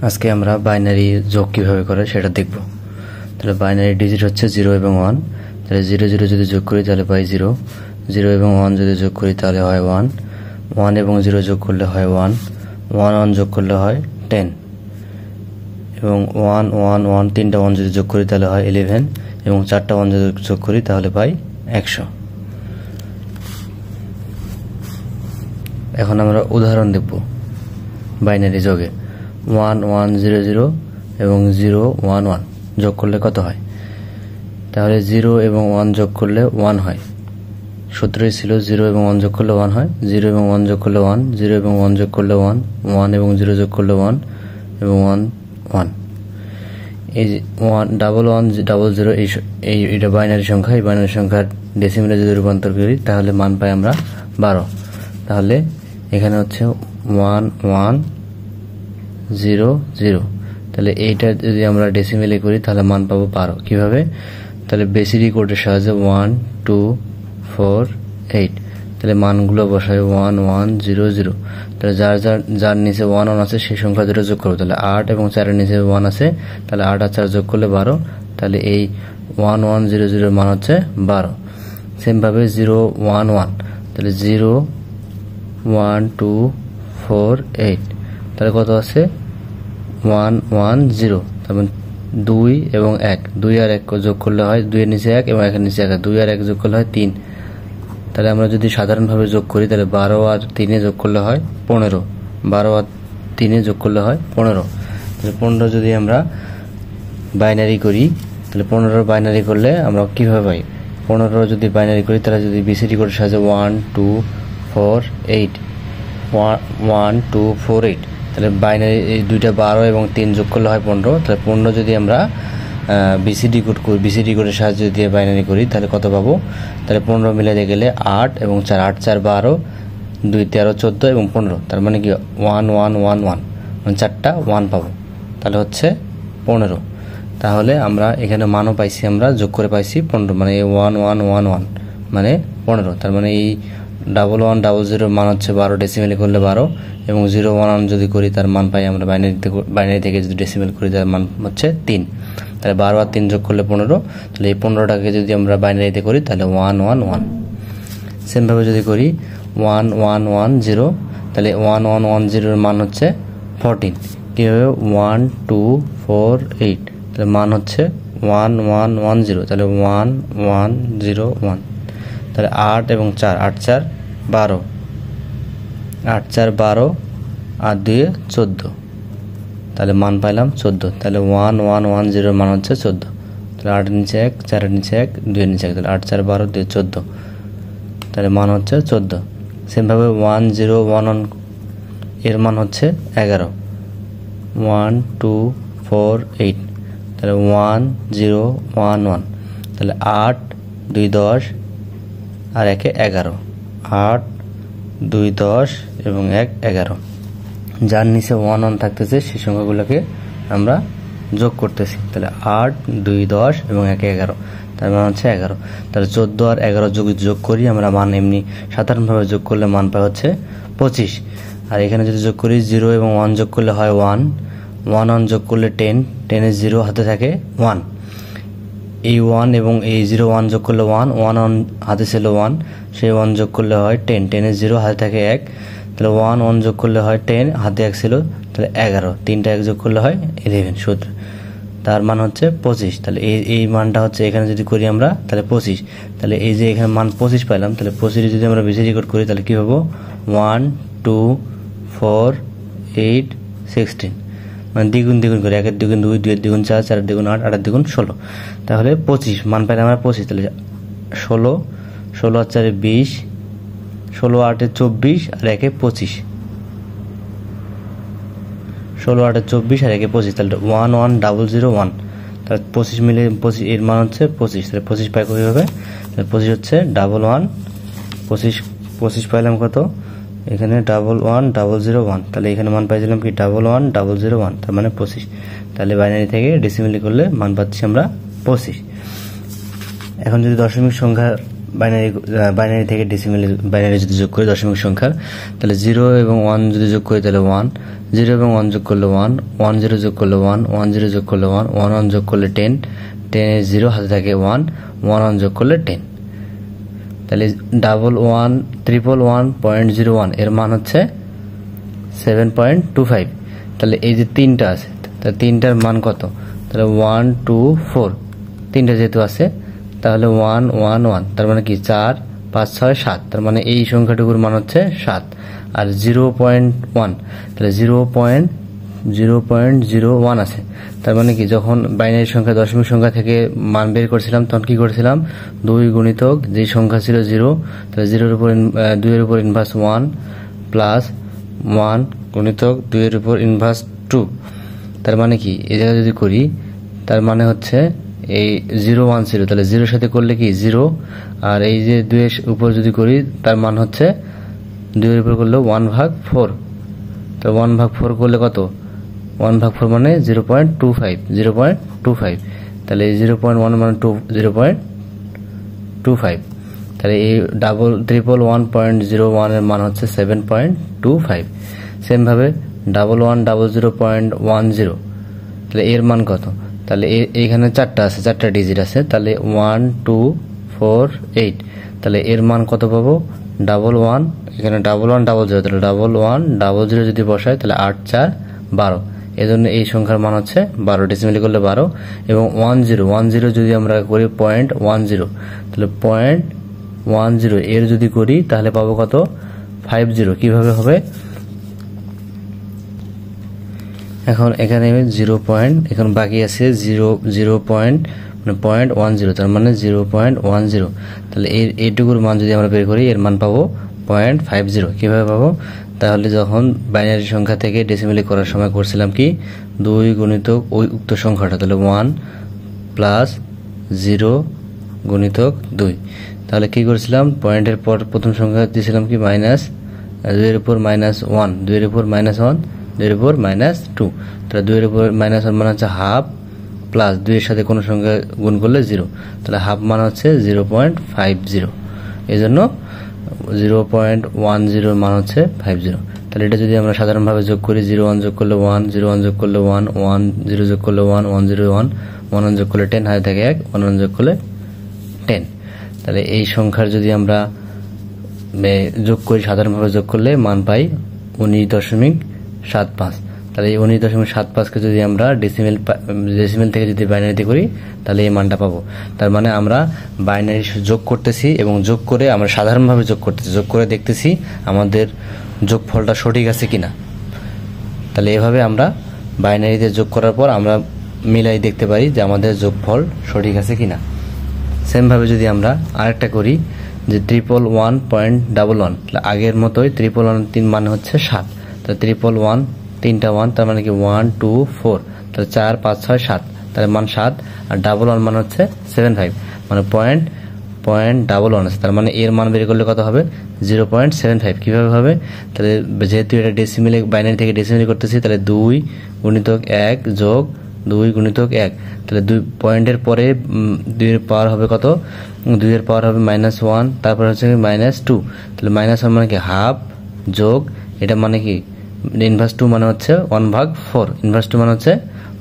আজকে আমরা বাইনারি যোগ কিভাবে করে সেটা দেখব। তাহলে বাইনারি ডিজিট হচ্ছে 0 এবং 1। তাহলে 0 0 যদি যোগ করি তাহলে পাই 0, 0 এবং 1 যদি যোগ করি তাহলে হয় 1, 1 এবং 0 যোগ করলে হয় 1, 1 1 যোগ করলে হয় 10 এবং 1 1 1 তিনটা 1 যদি যোগ করি তাহলে হয় 11 এবং চারটা 1 যদি যোগ করি তাহলে পাই 100। এখন আমরা উদাহরণ দেখব বাইনারি যোগে। 1 1 0 0 এবং 0 1 1 যোগ করলে কত হয়? তাহলে 0 এবং 1 যোগ করলে 1 হয়। সূত্রই ছিল 0 এবং 1 যোগ করলে 1 হয়, 0 এবং 1 যোগ করলে 1, 0 এবং 1 যোগ করলে 1, 1 এবং 0 যোগ করলে 1 এবং 1 1। এই 1 ডাবল 1 ডাবল 0 এটা বাইনারি সংখ্যা। এই বাইনারি সংখ্যার ডেসিমেলে যদি রূপান্তর করি তাহলে মান পাই আমরা 12। তাহলে এখানে হচ্ছে 1 1 0 0। তাহলে এইটা যদি আমরা ডেসিমেলে করি তাহলে মান পাবো 12। কিভাবে? তাহলে বেসিডি কোডের সাহায্যে 1 2 4 8। তাহলে মানগুলো বসাই 1 1 0 0। তাহলে যার নিচে 1 1 আছে সেই সংখ্যা দুটো যোগ করবো। তাহলে 8 এবং 4 এর নিচে 1 আছে, তাহলে 8 আর 4 যোগ করলে 12। তাহলে এই 1 1 0 0 মান হচ্ছে 12। সেম ভাবে 0 1 1, তাহলে 0 1 2 4 8। তাহলে কত আছে? 1 1 0। তারপর 2 এবং 1, 2 আর 1 যোগ করলে হয় 2 এর নিচে 1 এবং 1 এর নিচে 1, 2 আর 1 যোগ করলে হয় 3। তাহলে আমরা যদি সাধারণভাবে যোগ করি তাহলে 12 আর 3 যোগ করলে হয় 15, 12 আর 3 যোগ করলে হয় 15। তাহলে 15 যদি আমরা বাইনারি করি তাহলে 15 বাইনারি করলে আমরা কিভাবে পাই? 15 যদি বাইনারি করি তাহলে যদি বিসিডি কোডের সাহায্যে 1 2 4 8 1 2 4 8। তাহলে বাইনারি এই দুইটা 12 এবং 3 যোগ করলে হয় 15। তাহলে 15 যদি আমরা বিসিডি কোডের সাহায্যে দিয়ে বাইনারি করি তাহলে কত পাবো? তাহলে 15 মিলাতে গেলে 8 এবং 4, 8 4 12, 2 13 14 এবং 15। তার মানে কি 1 1 1 1, মানে 4টা 1 পাবো। তাহলে হচ্ছে 15। তাহলে আমরা এখানে মানও পাইছি, আমরা যোগ করে পাইছি 15, মানে 1 1 1 1 মানে 15। তার মানে এই 1 1 0 0 মান হচ্ছে 12, ডেসিমেলে করলে 12 এবং 0 1 1 যদি করি তার মান পাই আমরা বাইনারি থেকে যদি ডেসিমেল করি তার মান হচ্ছে 3। তাহলে 12 আর 3 যোগ করলে 15। তাহলে এই 15টাকে যদি আমরা বাইনারিতে করি তাহলে 1 1 1। সেম ভাবে যদি করি 1 1 1 0, তাহলে 1 1 1 0 এর মান হচ্ছে 14। কিভাবে? 1 2 4 8। তাহলে মান হচ্ছে 1 1 1 0। তাহলে 1 1 0 1। তাহলে 8 এবং 4, 8 4 12, 8 4 12 আর 2 14। তাহলে মান পাইলাম 14। তাহলে 1 1 1 0 মান হচ্ছে 14। তাহলে 8 এর নিচে 1, 4 এর নিচে 1, 2 এর নিচে 1। তাহলে 8 4 12 2 14। তাহলে মান হচ্ছে 14। সেমভাবে 1 0 1 1 এর মান হচ্ছে 11। 1 2 4 8। তাহলে 1 0 1 1। তাহলে 8 2 10 আর 1 11, 8 2 10 এবং 1 11। যার নিচে 1 1 থাকতেছে সেই সংখ্যাগুলোকে আমরা যোগ করতেছি। তাহলে 8 2 10 এবং 1 11, তার মানে হচ্ছে 11। তাহলে 14 আর 11 যোগ করি আমরা মান এমনি সাধারণভাবে যোগ করলে মান পাই হচ্ছে 25। আর এখানে যদি যোগ করি 0 এবং 1 যোগ করলে হয় 1, 1 1 যোগ করলে 10, 10 এর 0 হাতে থাকে 1। এই 1 এবং এই 0 1 যোগ করলে 1, 1 1 হাতে ছিল 1, সেই 1 যোগ করলে হয় 10, 10 এর 0 হাতে থাকে 1। তাহলে 1 1 যোগ করলে হয় 10, হাতে 1 ছিল, তাহলে 11, 3টা 1 যোগ করলে হয় 11 সূত্র। তার মান হচ্ছে 25। তাহলে এই মানটা হচ্ছে এখানে যদি করি আমরা তাহলে 25। তাহলে এই যে এখানে মান 25 পাইলাম, তাহলে 25 যদি আমরা বিসিডি কোড করি তাহলে কি পাবো? 1 2 4 8 16, মানে দ্বিগুণ করে 1 এর দ্বিগুণ 2, 2 এর দ্বিগুণ 4, 4 এর দ্বিগুণ 8, 8 এর দ্বিগুণ 16। তাহলে 25 মান পাইলাম আমরা 25। তাহলে 16, 16 আর 4 20, 16 8 24 আর 1 25, 16 8 24 আর 1 25। তাহলে 1 1 0 0 1। তাহলে 25 মিলে 25 এর মান হচ্ছে 25। তাহলে 25 পাই কিভাবে? তাহলে 25 হচ্ছে 1 1 25 পাইলাম কত? এখানে 1 1 0 1। তাহলে এখানে মান পাইছিলাম কি 1 1 0 1, তার মানে 25। তাহলে বাইনারি থেকে ডেসিমেলে করলে মান পাচ্ছি আমরা 25। এখন যদি দশমিক সংখ্যার বাইনারি থেকে ডেসিমেল বাইনারি যদি যোগ করি দশমিক সংখ্যার, তাহলে 0 এবং 1 যদি যোগ করি তাহলে 1, 0 এবং 1 যোগ করলে 1, 1 0 যোগ করলে 1, 1 0 যোগ করলে 1, 1 1 যোগ করলে 10, 10 এর 0 হাতে থাকে 1, 1 1 যোগ করলে 10। তাহলে 111.01 এর মান হচ্ছে 7.25। তাহলে এই যে তিনটা আছে, তাহলে তিনটার মান কত? তাহলে 1 2 4, তিনটা যেহেতু আছে তাহলে 1 1 1, তার মানে কি 4 5 6 7, তার মানে এই সংখ্যাটুকুর মান হচ্ছে 7। আর 0.1, তাহলে 0.01 আছে, তার মানে কি যখন বাইনারি সংখ্যা দশমিক সংখ্যা থেকে মান বের করছিলাম তখন কি করছিলাম, 2 গুণিতক যে সংখ্যা ছিল 0, তাহলে 0 এর উপর 2 এর উপর ইনভার্স 1 প্লাস 1 গুণিতক 2 এর উপর ইনভার্স 2, তার মানে কি এই জায়গায় যদি করি তার মানে হচ্ছে এই 0 1 0, তাহলে 0 সাথে করলে কি 0, আর এই যে 2 এর উপর যদি করি তার মান হচ্ছে 2 এর উপর করলে 1/4, তো 1/4 করলে কত, 1/4 মানে 0.25, তাহলে এই 0.1 মানে 0.25, তাহলে এই 111.01 এর মান হচ্ছে 7.25। সেম ভাবে 1100.10, তাহলে এর মান কত, তাহলে এইখানে চারটা আছে, চারটা ডিজিট আছে, তাহলে 1 2 4 8, তাহলে এর মান কত পাবো, 11, এখানে 1100, তাহলে 1100 যদি বসায় তাহলে 8 4 12, এজন্য এই সংখ্যার মান হচ্ছে 12, ডেসিমেলি করলে 12। এবং 10 যদি আমরা করি 0.10, তাহলে 0.10 এর যদি করি তাহলে পাবো কত, 50। কিভাবে হবে, এখন এখানে 0 পয়েন্ট, এখন বাকি আছে 0.10, তার মানে 0.10, তাহলে এইটুকুর মান যদি আমরা বের করি এর মান পাবো 0.50। কিভাবে পাবো, তাহলে যখন বাইনারি সংখ্যা থেকে ডেসিমেলি করার সময় করছিলাম কি 2 গুণিতক ওই উক্ত সংখ্যাটা, তাহলে 1 প্লাস 0 গুণিতক 2, তাহলে কি করছিলাম পয়েন্টের পর প্রথম সংখ্যা দিয়েছিলাম কি মাইনাস 2 এর উপর -1, 2 এর উপর -1, 2 এর উপর -2, তাহলে 2 এর উপর -1 মানে হচ্ছে হাফ, প্লাস 2 এর সাথে কোনো সংখ্যা গুণ করলে 0, তাহলে হাফ মান হচ্ছে 0.50, এই জন্য 0.10 মান হচ্ছে 50। তাহলে এটা যদি আমরা সাধারণভাবে যোগ করি, 0 1 যোগ করলে 1, 0 1 যোগ করলে 1, 1 0 যোগ করলে 1, 1 0 1, 1 1 যোগ করলে 10, হাতে থাকে 1, 1 1 যোগ করলে 10। তাহলে এই সংখ্যার যদি আমরা যোগ করি, সাধারণভাবে যোগ করলে মান পাই 19.75। তাহলে এই 19.75কে যদি আমরা ডেসিমেল থেকে যদি বাইনারিতে করি তাহলে এই মানটা পাবো। তার মানে আমরা বাইনারি যোগ করতেছি এবং যোগ করে আমরা সাধারণভাবে যোগ করতেছি, যোগ করে দেখতেছি আমাদের যোগফলটা সঠিক আছে কিনা। তাহলে এভাবে আমরা বাইনারিতে যোগ করার পর আমরা মিলাই দেখতে পারি যে আমাদের যোগফল সঠিক আছে কিনা। সেম ভাবে যদি আমরা আরেকটা করি যে 111.11, আগের মতোই 111 3 মানে হচ্ছে 7, তাহলে 111 3টা 1, তার মানে কি 1 2 4, তাহলে 4 5 6 7, তাহলে মান 7, আর 11 মান হচ্ছে 75, মানে পয়েন্ট 11 আছে, তার মানে এর মান বের করলে কত হবে 0.75। কিভাবে হবে, তাহলে যেহেতু এটা ডেসিমেলে বাইনারি থেকে ডেসিমেলে করতেছি, তাহলে 2 গুণিতক 1 যোগ 2 গুণিতক 1, তাহলে 2 পয়েন্টের পরে 2 এর পাওয়ার হবে কত, 2 এর পাওয়ার হবে -1, তারপর হচ্ছে -2, তাহলে -1 মানে কি হাফ, যোগ এটা মানে কি ইনভার্স 2 মানে হচ্ছে 1/4, ইনভার্স 2 মানে হচ্ছে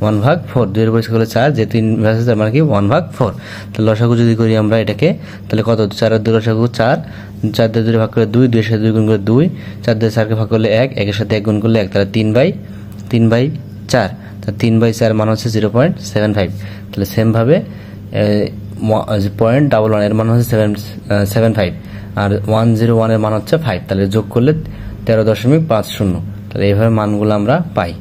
1/4, 2 এর উপর করলে 4, যেহেতু ইনভার্স তার মানে কি 1/4। তাহলে লসাগু যদি করি আমরা এটাকে, তাহলে কত, 4 এর 2 লসাগু 4, 4 দিয়ে 2 ভাগ করলে 2, 2 এর সাথে 2 গুণ করলে 2, 4 দিয়ে 4 কে ভাগ করলে 1, 1 এর সাথে 1 গুণ করলে 1, তাহলে 3/4, তাহলে 3/4 মান হচ্ছে 0.75। তাহলে সেম ভাবে 0.11 এর মান হচ্ছে 7.75, আর 101 এর মান হচ্ছে 5, তাহলে যোগ করলে 13.50। তাহলে এইভাবে মানগুলো আমরা পাই।